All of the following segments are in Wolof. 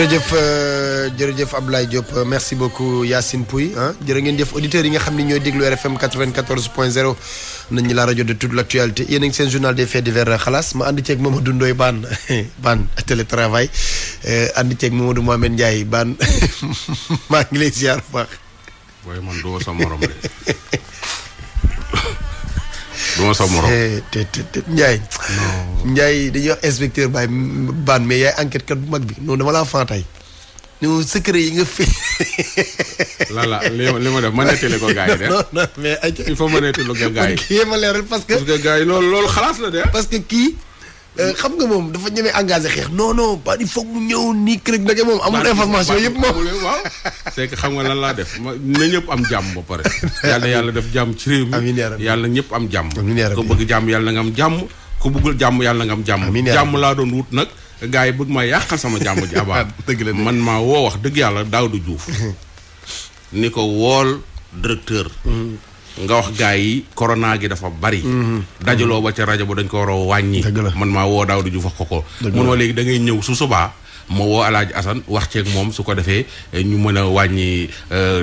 jërëjëf Ablaye Diop merci beaucoup Yacine Pouy ah jërë ngeen jëf auditeurs yi nga xam ne ñooy déglu RFM 94.0 nañ ñu la rajo de toute l'actualité yéen a ngi seen journal des faits divers xalaas ma ànd ceeg Mamadou Ndoye Bane télétravail ànd ceeg Mamadou Mohamed Ndiaye Bane maa ngi lay ziar bu baax. waaye man doo sa morom de doo sa morom. Ndiaye. Ndiaye dañuy wax inspecteur Bane mais yaay enquête kat bu mag bi non dama laa fan tey. ñu secret yi nga fi. li ma def ma nettali ko gars yi de. non mais il faut ma nettali ko gars yi. kii ma leeral parce que gars yi loolu xalaas la de. parce que kii xam nga moom dafa ñemee engagé xeex non ba il faut mu ñëw nii kër ndeke moom amul information yëpp moom. waaw c'est que xam nga lan laa def na ñëpp am jàmm ba pare. yàlla def jàmm ci réew mi. amiin yaa rabbi yàlla ñëpp am jàmm. amiin yaa rabbi ku bëgg jàmm yàlla nga am jàmm ku bëggul jàmm yàlla nga am jàmm. amiin yaa rabbi jàmm laa doon wut nag. gars yi bëgg ma yàqal sama jàmm ji abaa dëgg la man maa woo wax dëgg yàlla Daouda Diouf ni ko wool directeur nga wax gars yi corona gi dafa bari dajaloo ba ca rajo ba dañ ko war a wàññi man maa woo Daouda Diouf wax ko mun ma léegi da ngay ñëw su subaa ma woo Alaaji Assane wax ceeg moom su ko defee ñu mën a wàññi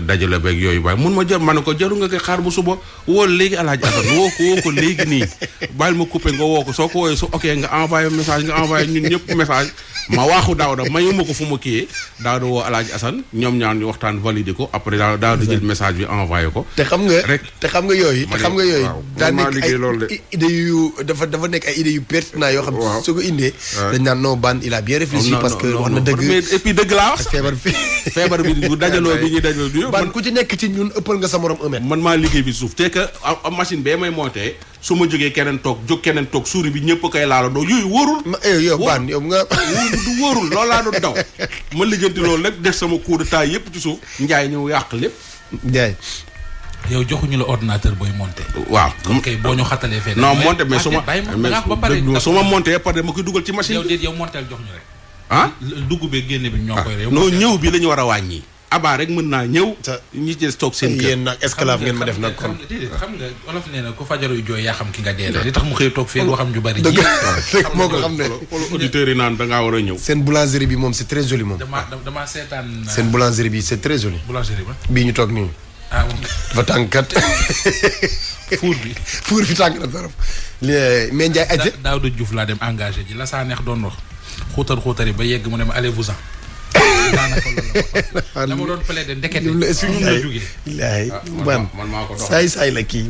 dajale beeg yooyu baay mun ma jël ma ne ko jaru nga koy xaar bu suba wool léegi Alaaji Assane woo ko léegi nii bàyyil ma coupé nga woo ko soo ko wooyee su ok nga envoyé message nga envoyé ñun ñëpp message ma waaxu Daouda mayu ma ko fu ma kiyee Daouda woo Alaaji Assane ñoom ñaar ñu waxtaan validé ko après Daouda jël message bi envoyé ko te xam nga yooyu daa nekk ay idées yu dafa nekk ay idées yu pertinent yoo xam ne soo ko indee dañ naan non Bane il a bien réfléchi parce que wax na dëgg mais et puis dëgg laa wax feebar bi bu dajaloo bi ñuy dajaloo du Bane ku ci nekk ci ñun ëppal nga sa morom 1 mètre man maa liggéey bi suuf te que machine bee may monté su ma jógee keneen toog suuri bi ñëpp koy laala doo yooyu wóorul yow Bane yow nga du wóorul loolu laa doon daw ma lijjanti loolu rek def sama coup de taille yëpp ci suuf Ndiaye ñëw yàq lépp Ndiaye yow joxuñu la ordinateur booy monté. waaw comme kay boo ñu xatalee fee. non monté mais su ma monté ba pare ma koy dugal ci machine yow déet yow montel jox ñu rek. ah dugg beeg génne bi ñoo koy réew. non ñëw bi la ñu war a wàññi. abaa rek mën naa ñëw. ñi ci toog seen kër yéen nag esclave ngeen ma def nag kon. xam nga olof nee na ku fajaru jooy yaa xam ki nga dee li tax mu xëy toog fee waxam ju bari. dëgg moo ko xam ne. auditeurs yi naan da ngaa war a ñëw. seen boulangerie bi moom c'est très joli moom. damaa seetaan. seen boulangerie bi c'est très joli. boulangerie ba bii ñu toog nii. ah dafa tànkat. fuur bi tànk na trop. mais Ndiaye aja. Daouda Diouf laa dem engagé ji la saa neex doon wax xuutar yi ba yegg mu ne ma allez-vous-en. daanaka loolu la ma doon plaider ndekete. man maa ko dox saay la kii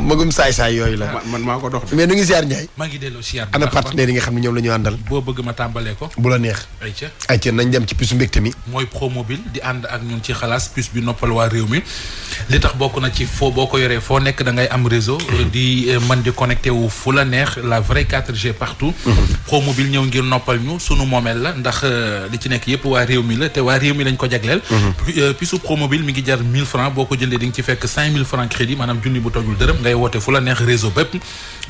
magum saay yooyu la. man maa ko dox mais nu ngi siyaar Ndiaye. maa ngi delloo siyaar ana partenaires yi nga xam ne ñoom la ñu àndal. boo bëgg ma tàmbalee ko. bu la neex. ayca nañ dem ci puce mbégte mi. mooy Promobile di ànd ak ñun ci xalaas puce bi noppal waa réew mi li tax bokk na ci boo ko yoree foo nekk da ngay am réseau. di mën di connecté wu fu la neex la vraie 4G partout. Promobile ñëw ngir noppal ñu sunu moomeel la ndax li ci nekk yëpp waa réew mi la te waa réew mi lañ ko jagleel. puce Promobile mi ngi jar 1000 francs boo ko jëndee di nga ci fekk 5000 francs crédit maanaam junni bu tojul dërëm ngay woote fu la neex réseau bépp.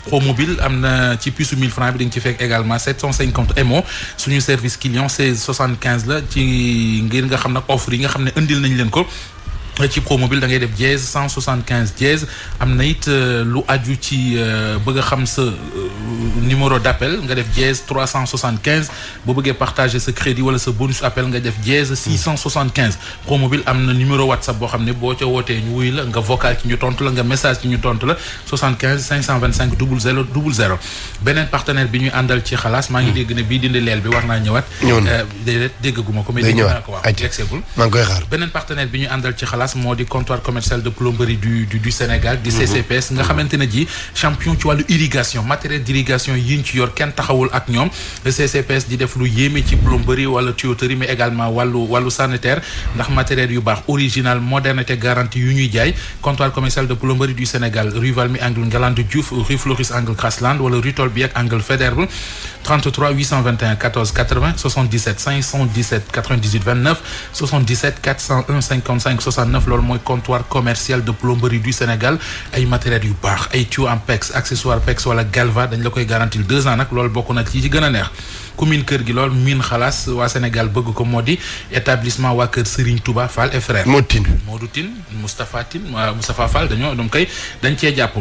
Promobile am na ci puce 1000 francs bi di nga ci fekk également 750 MO suñu service client 1675 la ci ngir nga xam nag offre yi nga xam ne indil nañ leen ko. ci Promobile da ngay def dièse 175 dièse am na it lu aju ci bëgg a xam sa numéro d'appel nga def dièse 375 boo bëggee partager sa crédit wala sa bonus appel nga def dièse 675 Promobile am na numéro WhatsApp boo xam ne boo ca wootee ñu wuy la nga vocal ci ñu tontu la nga message ci ñu tontu la 75 525 00 00 beneen partenaire bi ñuy àndal ci xalaas maa ngi dégg ne bii dindi leel bi war naa ñëwaat. déedéet déggaguma ko mais dégg naa ko waaw yegseegul maa ngi koy xaar beneen partenaire bi ñuy àndal ci xalaas moo di comptoir commercial de plomberie du Sénégal di CCPS nga xamante ne ji champion ci wàllu irrigation matériel d'irrigation yi ñu ci yor kenn taxawul ak ñoom CCPS di def lu yéeme ci plomberie wala tuyauterie mais également wàllu sanitaire ndax matériel yu baax original modernité garantie yu ñuy jaay comptoir commercial de plomberie du Sénégal rue Valmy angle Ngalandou Diouf rue Floris angle Grasland wala rue Tolbiac angle Faidherbe 33 821 14 80 77 517 98 29 77 401 55 69 loolu mooy comptoir commercial de plomberie du Sénégal ay matériels yu baax ay tuyaux en PEX accessoire PEX wala Galva dañ la koy garantir 2 ans nag loolu bokk na ci gën a neex ku miin kër gi lool miin xalaas waa Sénégal bëgg ko moo di établissement waa kër Serigne Touba Fall et frère Modou Tine Moustapha Tine Moustapha Fall dañ cee jàpp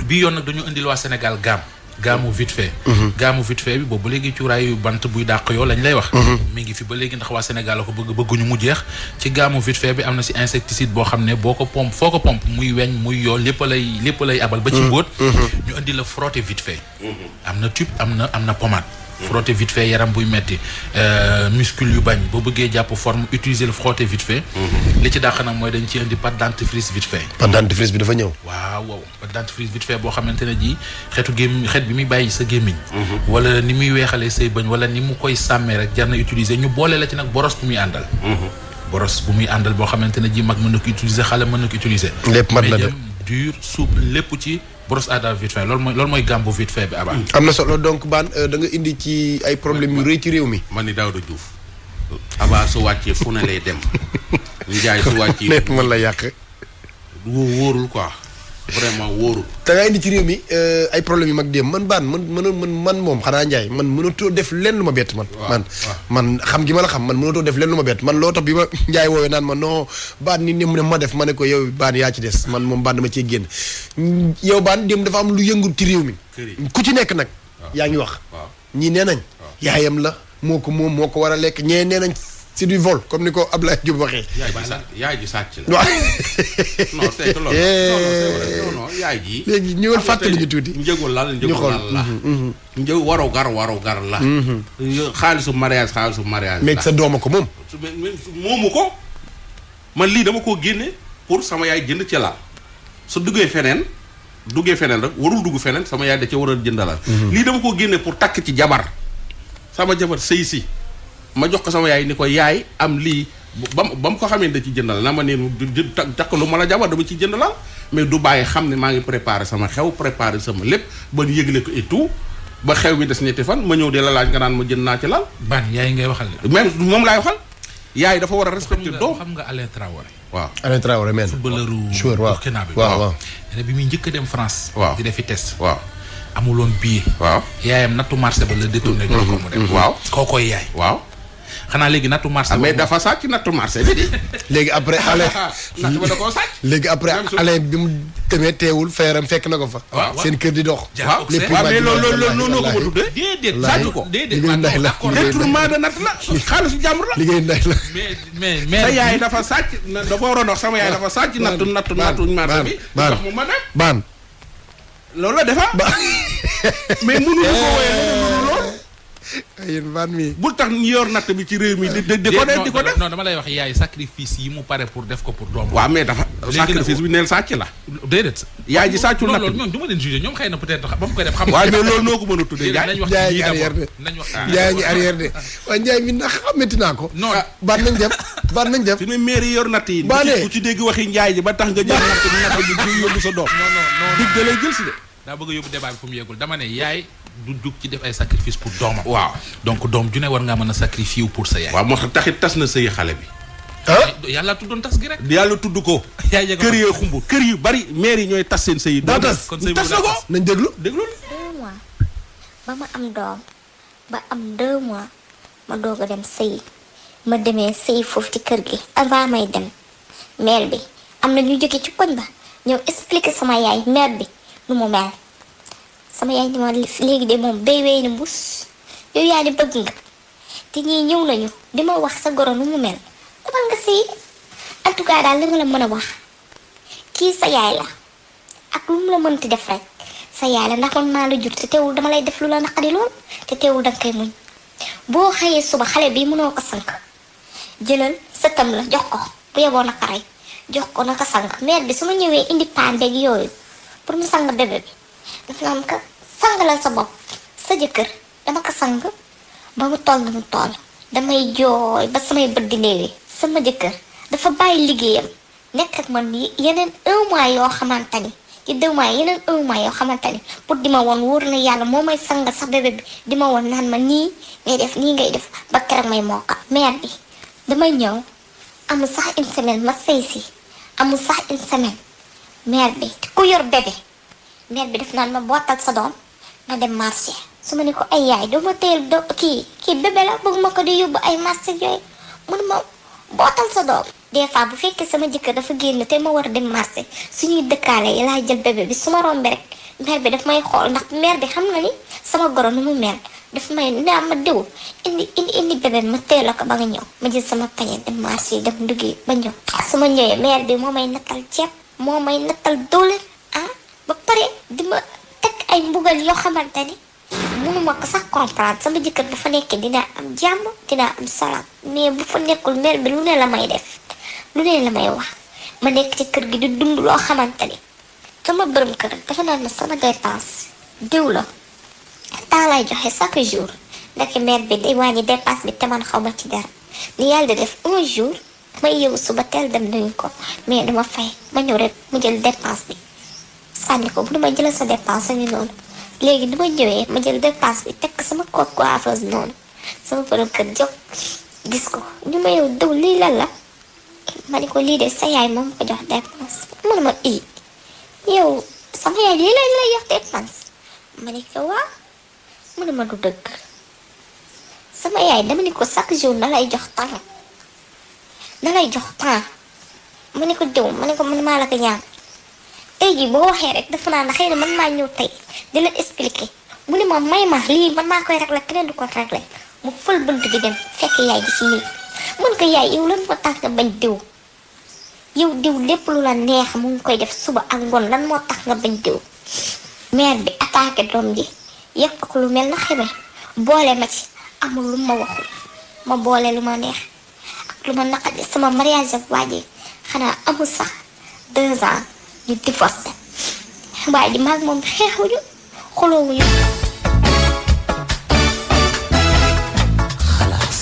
bi yoon nag dañu indil waa Sénégal gamme gaamu vite fait. gaamu vite fait bi boobu ba léegi cuuraayu bant buy dàq yoo lañ lay wax. mi ngi fi ba léegi ndax waa Sénégal la ko bëgguñu mu jeex ci gaamu vite fait bi am na si insecticide boo xam ne boo ko pompe foo ko pompe muy weñ muy yoo lépp lay abal ba ci mbóot. ñu indi la frotter vite fait. am na tube am na pommade. frotter vite fait yaram buy metti muscule yu bañ boo bëggee jàpp forme utiliser le frotter vite fait. li ci dàq nag mooy dañ ci indi pâte dentifrice vite fait. pâte dentifrice bi dafa ñëw. waaw pâte dentifrice vite fait boo xamante ne ji xeet bi muy bàyyi sa gémmiñ. wala ni muy weexalee say bëñ wala ni mu koy sàmmee rek jar na utiliser ñu boole la ci nag boros bu muy àndal. boros bu muy àndal boo xamante ne ji mag mën na ko utiliser xale mën na ko utiliser. lépp mat na de dur souple lépp ci. brosse à dents vite fait loolu mooy gàmbu vite fait bi Aba. am na solo donc Bane da nga indi ci ay problèmes yu rëy ci réew mi. man ni Daouda Diouf. Aba su wàccee fu ne lay dem. Ndiaye su wàccee. nekk man la yàq. wóorul quoi vraiment wóorul. da nga indi ci réew mi ay problèmes yu mag dem man Bane man moom xanaa Ndiaye man mënatoo def lenn lu ma bett man. man xam gi ma la xam man mënatoo def lenn lu ma bett man loo tax bi ma Ndiaye woowee naan ma non Bane ni mu ne ma def ma ne ko yow Bane yaa ci des man moom Bane dama cee génn yow Bane dem dafa am lu yëngu ci réew mi. ku ci nekk nag. yaa ngi wax. ñii nee nañ. yaayam la moo ko moom moo ko war a lekk ñee nee nañ. c'est du vol comme ni ko Ablaye Diop waxee. yaay ji sàcc la. waaw. non c'est que loolu non yaay ji. léegi ñëwal fàttali ñu tuuti. njëgu lal la. njëg waru gar la. xaalisu mariage la. mais sa dooma ko moom. moomu ko. man lii dama koo génne pour sama yaay jënd ci lal su duggee feneen rek warul dugg feneen sama yaay da ca war a jënd lal. lii dama koo génne pour takk ci jabar sama jabar sëy si. ma jox ko sama yaay ni ko yaay am lii ba mu ko xamee da ci jëndal na ma ne takk lu ma la jabar dama ci jëndalal mais du bàyyi xam ne maa ngi préparé sama xew préparé sama lépp ba ñu yëgle ko et tout ba xew bi des ñetti fan ma ñëw de la laaj nga naan ma jënd naa ci lal. Bane yaay ngay waxal. même moom laay waxal yaay dafa war a respecter doom. xam nga Alain Traoré. waaw Alain Traoré men footballeur Burkina bi. waaw bi muy njëkk a dem France. waaw di defi test. waaw amuloon billet. waaw yaayam nattu marché ba la détourné. jox ko mu dem. waaw kookoy yaay. waaw. xanaa léegi nattu marché. mais dafa sàcc nattu marché bi di. léegi après Alain. natt ba da koo sàcc. léegi après Alain bi mu demee teewul feeram fekk na ko fa. waaw seen kër di dox. waaw mais loolu noo ko ma tuddee. déedéet sàcc ko. liggéey nday la détournement de natt la xaalisu jàmbur la. liggéey nday la. mais sa yaay dafa sàcc dafa waroon wax sama yaay dafa sàcc nattu marché bi. ndox mu ma dem Bane. loolu la defa mais mënuñu ko wooyee leneen lool. yéen Bane mi. bul tax ñu yor natt bi ci réew mi di ko def. non dama lay wax yaay sacrifice yi mu pare pour def ko pour doom. waaw mais dafa sacrifice bi neel sàcc la. déedéet. yaay ji sàccul natt bi ñoom du ma leen jugé ñoom xëy na peut-être ba mu koy def. xam waaw mais loolu noo ko mën a tuddee nañ wax Ndiaye ci arrière de. nañ wax Ndiaye ngi arrière de waaye Ndiaye mi ndax xamante naa ko. non Bane nañ dem Bane nañ dem. fi ne maire yi yor natt yi. Bane ku ci dégg waxi Ndiaye ji ba tax nga jël natt bi ci yóbbu sa doom. non dig da lay jël si de. daa bëgg a yóbbu débat bi fu mu yeggul dama ne yaay du jug ci def ay sacrifice pour doomam. waaw donc doom ju ne war ngaa mën a sacrifier pour sa yaay. waaw moo taxit tas na sëyi xale bi. yàlla tuddoon tas gi rek. yàlla tudd ko. kër yee xumb kër yu bari maire yi ñooy tas seen sëyi. daa tas tas na ko nañ déglu. 2 mois ba ma am doom ba am 2 mois ma doog a dem sëyi ma demee sëyi foofu ci kër gi avant may dem mère bi am na ñu jóge ci koñ ba ñëw expliquer sama yaay mère bi nu mu mel sama yaay ni ma léegi de moom day wéy na mbus yow yaa di bëgg nga te ñii ñëw nañu di ma wax sa goro nu mu mel demal nga sëyi en tout cas daal li nga la mën a wax kii sa yaay la ak lu mu la mënti def rek sa yaay la ndax man maa la jur te teewul dama lay def lu la naqari lool te teewul danga koy muñ boo xëyee suba xale bi mënoo ko sank jëlal sëtam la jox ko bu yeboo naka rey jox ko naka sank mère bi su ma ñëwee indi paan beeg yooyu pour mu sang bébé bi daf naan ko sangalal sa bopp sa jëkkër dama ko sang ba mu toll mu toll damay jooy ba samay bët di néewee sama jëkkër dafa bàyyi liggéeyam nekk ak man yeneen 1 mois yoo xamante ni ci 2 mois yeneen 1 mois yoo xamante ni pour di ma woon wóor na yàlla moo may sangal sax bébé bi di ma woon naan ma nii ngay def nii ngay def ba keroog may mooka mère bi damay ñëw amul sax une semaine ma sëy si amul sax une semaine mère bi ku yor bébé mère bi def naan ma bootal sa doom nga dem marché su ma ne ko ay yaay doo ma teel do kii bébé la bëgg ma ko di yóbbu ay marché yooyu mun ma bootal sa doom des fois bu fekkee sama jëkkër dafa génn te ma war a dem marché suñuy dëkkaale yi laa jël bébé bi su ma rombee rek mère bi daf may xool ndax mère bi xam nga ni sama goro nu mu mel daf may naa ma diw indi bébé ma teel ko ba nga ñëw ma jël sama pañe dem marché dem nduggi ba ñëw su ma ñëwee mère bi moo may nattal ceeb moo may nattal doole ba pare di ma teg ay mbugal yoo xamante ni mënuma ko sax comprendre sama jëkkër bu fa nekkee dinaa am jàmm dinaa am salaam mais bu fa nekkul mère bi lu ne la may def lu ne la may wax ma nekk ci kër gi di dund loo xamante ni sama borom kër dafa naan ma sama dépense diw la temps lay joxe chaque jour ndax mère bi day wàññi dépense bi te man xaw ma ci dara ni yàlla di def un jour may yeewu suba teel dem nuyu ko mais dama fay ma ñëw rek mu jël dépense bi sànni ko bu dama jëlal sa dépense ñu noonu léegi ni ma ñëwee ma jël dépense bi teg sama code coiffeuse noonu sama borom kër jóg gis ko ñu ma yow diw lii lan la ma ne ko lii de sa yaay moom ko jox dépense mu ne ma yow sama yaay lii lay jox dépense ma ne ko waa mu ne ma du dëgg sama yaay dama ne ko chaque jour na lay jox temps ma ne ko diw ma ne ko man maa la ko ñaan tey jii boo waxee rek dafa naa xëy na man maa ñëw tey di la expliquer mu ne ma may ma lii man maa koy régler keneen du ko régler mu fël bunt bi dem fekk yaay gi si nii mun ko yaay yow lan moo tax nga bañ diw yow diw lépp lu la neex mu ngi koy def suba ak ngoon lan moo tax nga bañ diw mère bi attaqué doom ji yekk ko lu mel na xeme boole ma ci amul lu ma waxul ma boole lu ma neex ak lu ma naqadi sama mariage ak waa ji xanaa amul sax 2 ans ñu divorcé waaye di maag moom xeexuñu xoloowuñu xalaas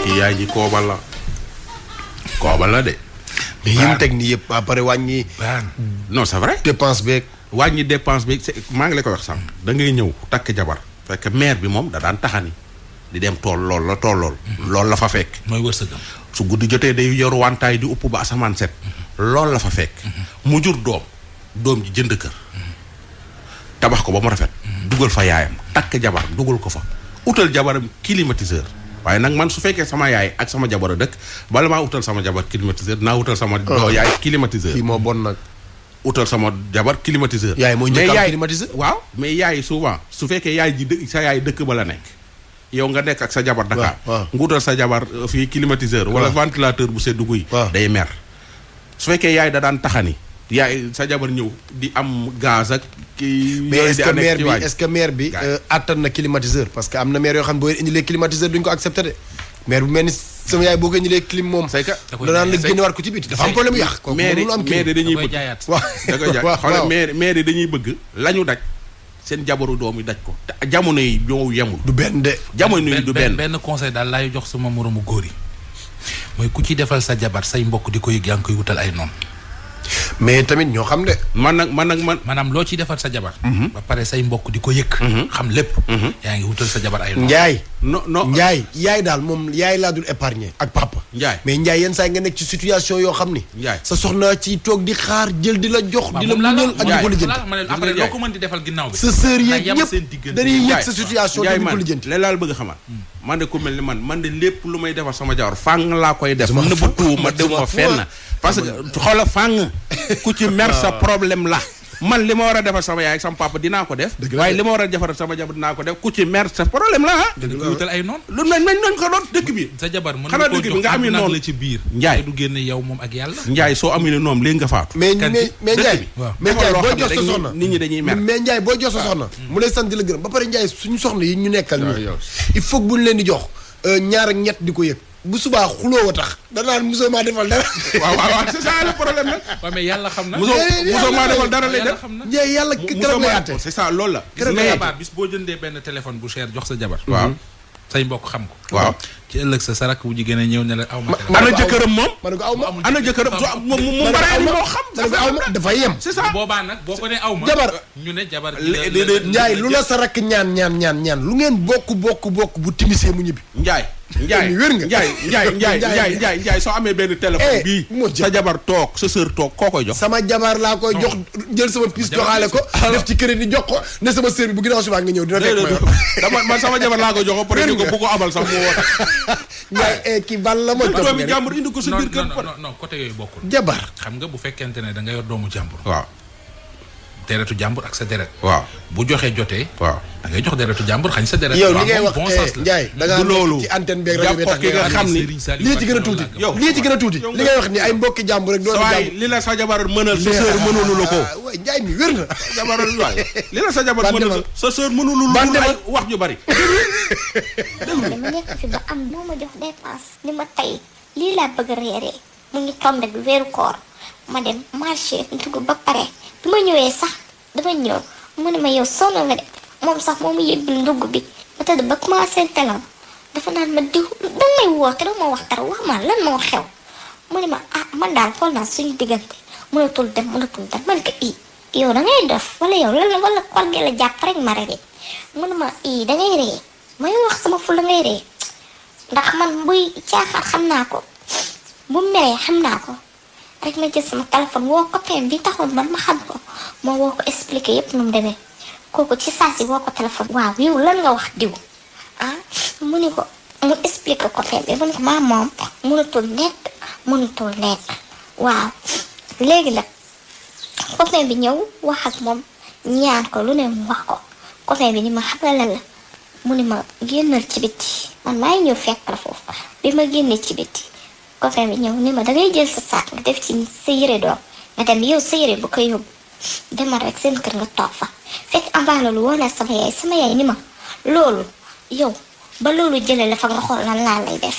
kii yaay ji koobal la de mais yi mu teg nii yëpp après wàññi non c'est vrai dépense beeg wàññi dépense beeg maa ngi la ko wax sànq da ngay ñëw takk jabar fekk mère bi moom da daan taxani di dem tool lool la tool lool la fa fekk mooy wërsëgam su guddi jotee day yor wantaay di upp ba asamaan set loolu la fa fekk mu jur doom ji jënd kër tabax ko ba mu rafet dugal fa yaayam takk jabar dugal ko fa utal jabaram climatiseur waaye nag man su fekkee sama yaay ak sama jabar a dëkk bala maa utal sama jabar climatiseur naa utal sama yaay climatiseur kii moo bon nag utal sama jabar climatiseur yaay mooy njëkk am climatiseur waaw mais yaay souvent su fekkee yaay ji sa yaay dëkk ba la nekk yow nga nekk ak sa jabar Dakar nga utal sa jabar fii climatiseur wala ventilateur bu seddu guy day mer su fekkee yaay da daan taxani yaay sa jabar ñëw di am gaz ak kii mais est-ce que maire bi attan na climatiseur parce que am na maire yoo xam ne boo indilee climatiseur duñ ko accepté de maire bu mel ni sama yaay boo ko indilee clim moom c'est que danaan la génne war ko ci biti dafa am problème yàq ko maire dañuy bëgg da koy jaay xoolal maire dañuy bëgg la ñu daj seen jabaru doom yi daj ko te jamono yi ñoo yemul du benn de jamono yi du benn conseil daal laay jox sama moromu góor yi mooy ku ci defal sa jabar say mbokk di ko yëg yaa ngi koy wutal ay noonu mais tamit ñoo xam de man maanaam loo ciy defal sa jabar ba pare say mbokk di ko yëg xam lépp yaa ngi wutal sa jabar ay noonu Njaay non Njaay yaay daal moom yaay laa dul épargner ak papa Njaay mais Njaay yenn saa yi nga nekk ci situation yoo xam ni Njaay sa soxna ci toog di xaar jël di la jox di la muñal ak di ko lijjanti après loo ko mën di defal ginnaaw bi sa sœur yeeg ñëpp dañuy yëg sa situation di ko lijjanti la laal bëgg xamal man de ku mel ni man de lépp lu may defal sama jabar fàng laa koy def nëbbatu ma dem ma fenn parce que xoola fàng ku ci mer sa problème la man li ma war a defal sama yaay ak sama papa dinaa ko def waaye li ma war a defal sama jabar dinaa ko def ku ci mer sa problème la dëgg la wutal ay noonu lu nañ ko doon dëkk bi sa jabar mën xanaa dëkk bi nga am noonu la ci biir Njaay du génn yow moom ak yàlla Njaay soo amee noonu léegi nga faatu mais Njaay mais Njaay boo jox sa soxna nit ñi dañuy mer mais Njaay boo jox sa soxna mu lay sant di la gërëm ba pare Njaay suñu soxna yi ñu nekkal ñu il faut que buñ leen di jox ñaar ak ñett di ko yëg bu subaa xuloo wa tax danaan mosoo maa defal dara. waaw c'est ça le problème nag. waaw mais yàlla xam na. mosoo maa defal dara lay def. njee yàlla keroog lay àtte. c'est ça loolu la. mais bis boo jëndee benn téléphone bu cher jox sa jabar. waaw say mbokk xam ko. waaw ci ëllëg sa rakk bu jigéen a ñëw ne la aw ma. ana jëkkëram moom. ma ne ko aw ma ana jëkkëram mu bare moo xam. aw ma dafay yem. c'est ça boobaa nag boo ko nee aw ma. jabar ñu ne jabar. Njaay lu la sa rakk ñaan lu ngeen bokk bu timisee mu ñibbi. Njaay wér nga Njaay soo amee benn téléphone bii sa jabar toog sa sœur toog koo koy jox. sama jabar laa koy jox jël sama piis joxaale ko def ci crédit jox ko ne sama sœur bi bu ginnaaw subaa nga ñëw dina fekk man sama jabar laa koy jox ko peut-être ko bu ko abal sax mu woote. Njaay ki bal la ma toog doomi jàmbur indi ko sa biir kër. non côté yooyu bokkul. jabar xam nga bu fekkente ne da nga yor doomu jàmbur. waaw deretu jàmbur ak sa deret. waaw bu joxee jotee. waaw da ngay jox deretu jàmbur xañ sa deret. yow li ngay wax bon sens la. Ndiaye da ngaa nekk ci antenne beeg rajo bi tax nga xam ni lii ci gën a tuuti. yow lii ci gën a tuuti li ngay wax ni ay mbokki jàmbur rek. doomu jàmbur li la sa jabar mënal sa sœur mënulu la ko. waay Ndiaye mi wér na. jabar waay li la sa jabar mënal sa sœur mënulu lu ay wax ju bari. dama nekk fi ba am moo ma jox dépense ni ma tey lii laa bëgg a reeree mu ngi tombe bi weeru koor ma dem marché dugg ba pare bi ma ñëwee sax dama ñëw mu ne ma yow sonn nga de moom sax moo ma yëgbil ndugg bi ma tëdd ba commencé telam dafa naan ma diw danga may woo te danga ma wax dara wax ma lan moo xew mu ne ma ah man daal xool naa suñu diggante mënatul dem man ko yow dangay def wala yow lan wala kor gi la jàpp rek ma rek mu ne ma dangay ree may wax sama fu la ngay ree ndax man buy caaxaan xam naa ko bu meree xam naa ko rek ma jël sama téléphone woo copain bi taxoon man ma xam ko moo woo ko expliqué yépp nu mu demee kooku ci saa si woo ko téléphone waaw yow lan nga wax diw mu ni ko mu expliqué copain bi mu ni ko maa moom mënatul nekk waaw léegi nag copain bi ñëw wax ak moom ñaan ko lu ne mu wax ko copain bi ni ma xam nga lan la mu ni ma génnal ci biti man maa ngi ñëw fekk la foofu bi ma génnee ci biti copain bi ñëw ni ma dangay jël sa saak nga def ci sa yére doom nga dem yow sa yére bu ko yóbbu demal rek seen kër nga toog fa fekk avant loolu woo naa sama yaay ni ma loolu yow ba loolu jëlee la fa nga xool lan laa lay def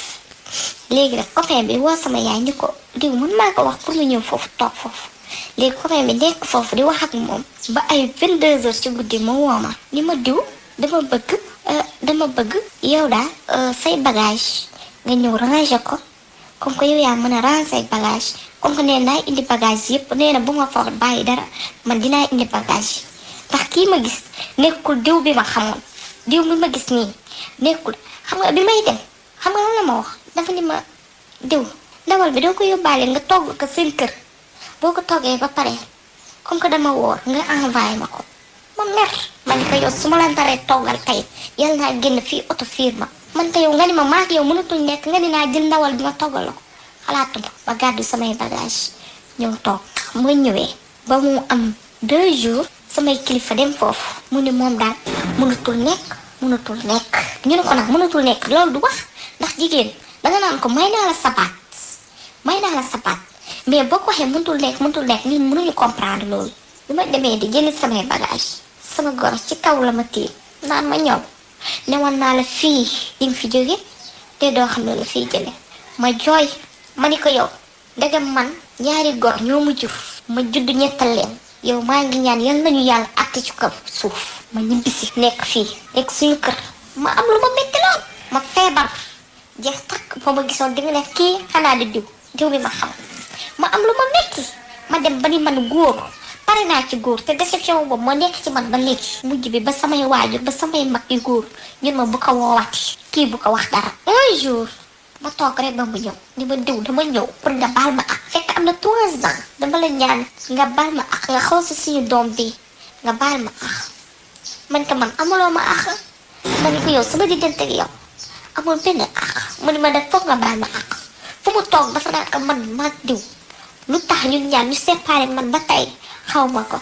léegi nag copain bi woo sama yaay ni ko diw man maa ko wax pour mu ñëw foofu toog foofu léegi copain bi nekk foofu di wax ak moom ba ay 22h ci guddi ma woo ma ni ma diw dama bëgg yow daal say bagage nga ñëw ranger ko comme que yow yaa mën a ranger say bagage comme que nee naa indi bagage yëpp nee na bu ma fa bàyyi dara man dinaa indi bagage ndax kii ma gis nekkul diw bi ma xamoon diw bi ma gis nii nekkul xam nga bi may dem xam nga lan la ma wax dafa ni ma diw ndawal bi doo ko yóbbaale nga togg ko seen kër boo ko toggee ba pare comme que dama woor nga envoyé ma ko ma mer ma ni ko yow su ma la naree toggal tey yal naa génn fii oto fiir ma man te yow nga ni ma maak yow mënatuñ nekk nga ni naa jël ndawal bi ma toggal la ko xalaatuma ba gàddu samay bagage ñëw toog ma ñëwee ba mu am 2 jours samay kilifa dem foofu mu ni moom daal mënatul nekk ñu ne ko nag mënatul nekk loolu du wax ndax jigéen danga naan ko may naa la sabaat mais boo ko waxee mënatul nekk ñun mënuñu comprendre loolu bi ma demee di jëli samay bagage sama goro ci kaw la ma tiim naan ma ñëw newoon naa la fii di nga fi jóge te doo xam ne la fiy jële ma jooy ma ni ko yow ndegam man ñaari gor ñoo mu jur ma judd ñettal leen yow maa ngi ñaan yal nañu yàlla àtte ci kaw suuf ma ñibbisi nekk fii nekk suñu kër ma am lu ma métti lool ma feebar jeex takk boo ma gisoon di nga ne kii xanaa di diw bi ma xam ma am lu ma métti ma dem ba ni man góor pare naa ci góor te déception boobu moo nekk ci man ba léegi mujj bi ba samay waajur ba samay mag yu góor ñun ma bu ko woowaati kii bu ko wax dara un jour ma toog rek ba mu ñëw ni ma diw dama ñëw pour nga baal ma ak fekk am na 3 ans dama la ñaan nga baal ma ak nga xool si suñu doom bi nga baal ma ak man ko man amuloo ma ak ma ni ko yow sama diggante ak yow amul benn ak mu ni ma def foog nga baal ma ak fu mu toog dafa naan ko man ma diw lu tax ñun ñaan ñu séparé man ba tey xaw ma ko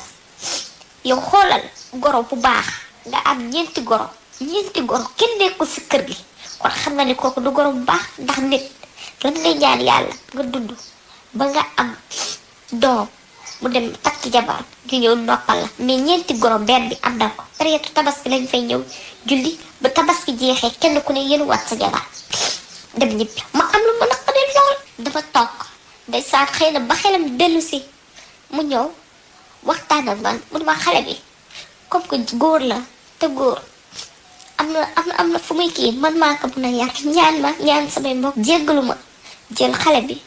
yow xoolal goro bu baax nga am ñeenti goro kenn nekkul si kër gi kon xam nga ni kooku du goro bu baax ndax nit lan ngay ñaan yàlla nga dund ba nga am doom mu dem takk jabar gi ñëw noppal la mais ñeenti goro benn bi am na ko période tabaski lañ fay ñëw julli ba tabaski jeexee kenn ku ne yéen wat sa jabar dem ñibbi ma am lu ma naqari lool dafa toog day saa xëy na ba xelam dellu si mu ñëw waxtaan ak man mu ne ma xale bi comme que góor la te góor am na fu muy kii man maa ko mën a yar ñaan samay mbokk jéggalu ma jël xale bi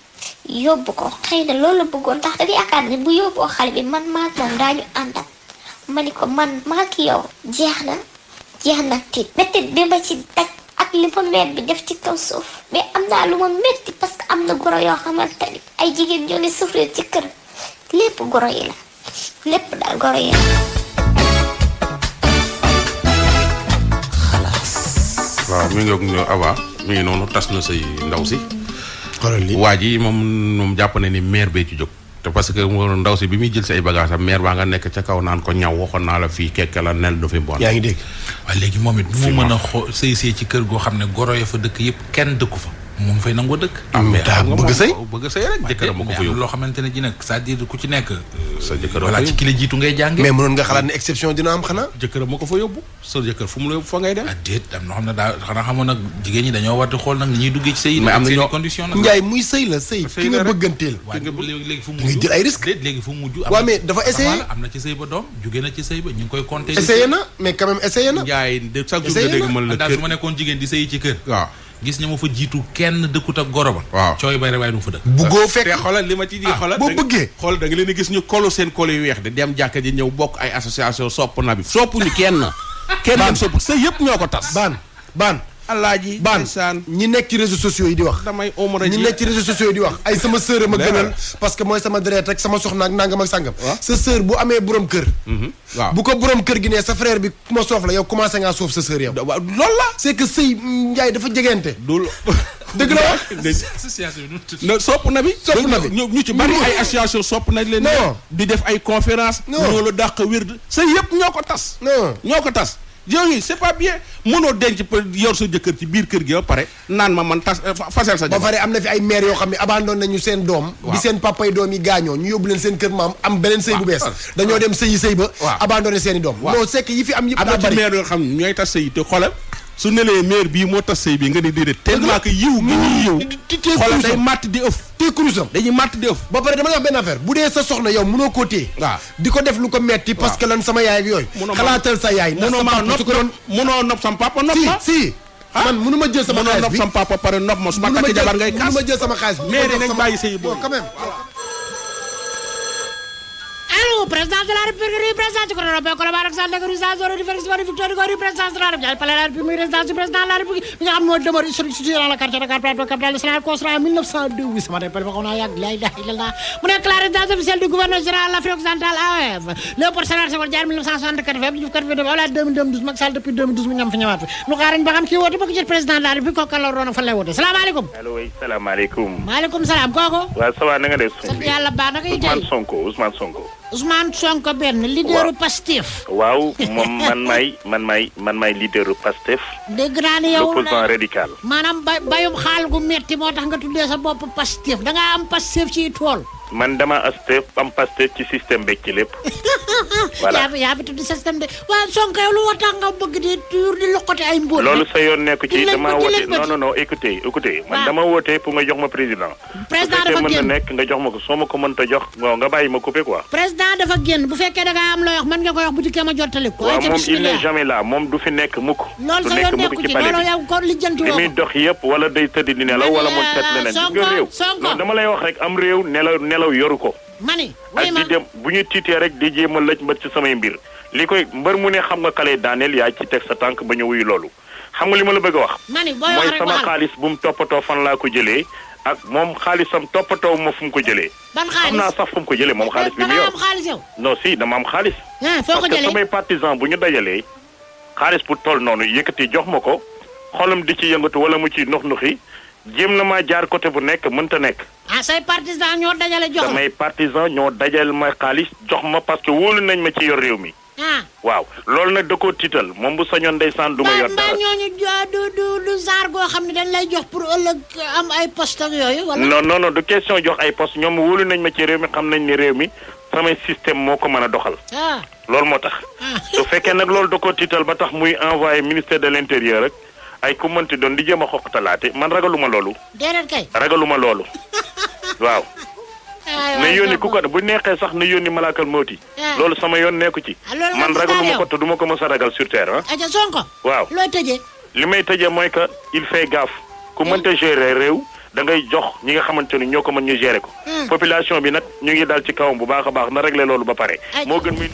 yóbbu ko xëy na loolu la bëggoon tax dafa yaakaar ne bu yóbboo xale bi man maa moom daañu àndal ma ni ko man maa ki yow jeex na tiit métti bi ma ci daj ak li ma mère bi def ci kaw suuf mais am naa lu ma métti parce que am na goro yoo xamante ni ay jigéen ñoo ngi souffrir ci kër lépp goro yi la lépp daal goro yi la. waaw mi ngi Aba mi ngi noonu tas na say ndaw si. xoolal lii waa ji moom jàpp na ni maire bee ci jóg. te parce que ndaw si bi muy jël si ay bagages am maire baa nga nekk ca kaw naan ko ñaw waxoon naa la fii kekk la nel du fi bon. yaa ngi dégg. waaye léegi moom it mu mën a sëy ci kër goo xam ne goro ya fa dëkk yëpp kenn dëkku fa. moom fay nangoo dëkk. bëgg sëy bëgg sëy rek jëkkëram ma ko fa yóbbu loo xamante ne ji nag c'est-à-dire ku ci nekk. sa jëkkër voilà ci ki la jiitu ngay jànge. mais mënoon nga xalaat ne exception dina am xanaa. jëkkëram ma ko fa yóbbu sa jëkkër fu mu la yóbbu fa ngay dem. déet am na xam ne daa xanaa xamoon nag jigéen ñi dañoo war di xool nag ni ñuy duggee ci sëy. mais am na ñoo condition nag. Njaay muy sëy la sëy ki nga bëgganteel. léegi fu mu nga jël ay risque. déet léegi fu mu mujj. waaw mais dafa essayé am na ci sëy ba doom jugee na ci sëy ba ñu ngi koy compter. essayé na mais quand même essayé na. Njaay de chaque jour nga dégg mën la daal su ma nekkoon jigéen di sëy ci kër. waaw gis ña ma fa jiitu kenn dëkkut ak goro ba. waaw cooy bay waaye du fa dëkk. buggoo fekk te xoolal li ma ci di xoolal boo bëggee xool da nga leen di gis ñu kolu seen kolu yu weex de dem jàkka ji ñëw bokk ay association sopp na bi soppuñu kenn leen sopp sa yëpp ñoo ko tas baan alaaji baan ñi nekk ci réseaux sociaux yi di wax damay omra ñi nekk ci réseaux sociaux yi di wax ay sama sœur ma gënal parce que mooy sama deret ak sama soxna ak nangam ak sàngam sa sœur bu amee borom kër waaw bu ko borom kër gi ne sa frère bi ku ma soof la yow commencé ngaa soof sa sœur yow loolu la c'est que sëy Njaay dafa jegente dul dëgg la wax association sopp na bi ñu ci bari ay association sopp nañ leen di def ay conférence ñoo la dàq wird sa yëpp ñoo ko tas ñoo ko tas yooyu c'est pas bien mënoo denc yor sa jëkkër ci biir kër gi ba pare naan ma man tas fasel sa ba pare am na fi ay maire yoo xam ne abandonné nañu seen doom bi seen papay doom yi gaañoo ñu yóbbu leen seen kër maam am beneen sëy bu bees dañoo dem sëy ba abandonné seen i doom non c'est que yi fi am yëpp daa bari am na ci maire yoo xam ne ñooy tas sëy te xoolal su nelee maire bii moo tas sëy bi nga ni déedéet tellement que yiw gi ñuy yiw xoolal day màtt di ëf tee kurusam dañuy màtt di ëf ba pare dama la wax benn affaire bu dee sa soxna yow mënoo koo téye waaw di ko def lu ko metti parce que lan sama yaay ak yooyu xalaatal sa yaay mënoo nopp sama papa nopp ma si man mënu ma jël sama xaalis bi nopp sama papa pare nopp ma su ma takk jabar ngay kaas mënu ma jël sama xaalis bi mais nañ bàyyi sëy boobu quand même Allô, président de la République, président du Gouvernement, collaboration de l'organisation de différents victoire du président de la République, palais de la République, résidence du président de la République, bi nga xam moo demeure historique situé dans le quartier de Dakar Plateau, capitale nationale, construit en 1902 oui sama rappel waxoon naa yàgg la ilaha illallah mu nekk la résidence officielle du gouverneur général de l'Afrique occidentale AOF Léopold Sédar Senghor Diagne 1964 Abdou Diouf 82 Abdoulaye 2012 Macky Sall depuis 2012 mu ñam fi ñëwaat fi nu xaarañ ba xam kii woote bëgg jël président de la République kooku la roona fa lay woote salaamaaleykum allo oui salaamaaleykum maaleykum salaam kooku waaw ça va na nga def sant yàlla baax na ngay tey Ousmane Sonko benn leaderu Pastef waaw moom man maay leaderu Pastef dégg naa ne yow l'opposant radical maanaam bayum xaal gu metti moo tax nga tuddee sa bopp Pastef da ngaa am Pastef ci tool man dama am Pastef ci système beeg ci lépp voilà yaa fi tudd système de waaw Sonko yow lu tax nga bëgg di tuur di loqati ay mbóot loolu sa yoon nekku ci dama woote non écoutez man dama woote pour nga jox ma président dafa mën na génn nekk nga jox ma ko soo ma ko mënta jox bon nga bàyyi ma coupé quoi président dafa génn bu fekkee da ngaa am looy wax mën nga ko wax bu dikkee ma jottali ko waaw moom il n'est jamais là moom du fi nekk mukk loolu sa yoon nekku ci loolu yow ko lijjanti woo li muy dox yëpp wala day tëdd di nelaw wala mu seet leneen gis nga réew non dama lay wax rek am réew nelaw yoru ko mani ak di dem bu ñu tiitee rek di jéem a lëj mbët ci samay mbir li koy mbër mu ne xam nga kale daaneel yaa ci teg sa tànk ba ñu wuyu loolu xam nga li ma la bëgg a wax mooy sama xaalis bu mu toppatoo fan laa ko jëlee ak moom xaalisam toppatoo ma fu mu ko jëlee xam naa sax fu mu ko jëlee moom xaalis bi mu yor non si dama am xaalis parce que samay partisan bu ñu dajalee xaalis bu toll noonu yëkkati jox ma ko xolam di ci yëngatu wala mu ci nux-nuxi jéem na maa jaar côté bu nekk mënta nekk. say partisan ñoo dajale jox samay partisan ñoo dajale ma xaalis jox ma parce que wóolu nañ ma ci yor réew mi. waaw loolu nag da koo tiital moom bu sañoon ndeysaan du ma yor dara. ñooñu du saar goo xam ne dañ lay jox pour ëllëg am ay poste ak yooyu wala. non du question jox ay poste ñoom wóolu nañ ma ci réew mi xam nañ ni réew mi samay système moo ko mën a doxal. loolu moo tax. su fekkee nag loolu da koo tiital ba tax muy envoyé ministère de l'intérieur rek. ay ku mënti doon di jéem a xoqatalaate man ragaluma loolu. déedéet kay. ragaluma loolu. waaw. na yónni ku ko bu neexee sax na yónni malaakal mooti. loolu sama yoon nekku ci. man ragaluma ko te du ma ko mës a ragal sur terre aja Sonko. waaw looy tëjee. li may tëjee mooy que il fait gaffe ku mënta gérer réew da ngay jox ñi nga xamante ni ñoo ko mën ñu gérer ko. population bi nag ñu ngi dal ci kawam bu baax a baax na régler loolu ba pare. moo gën muy.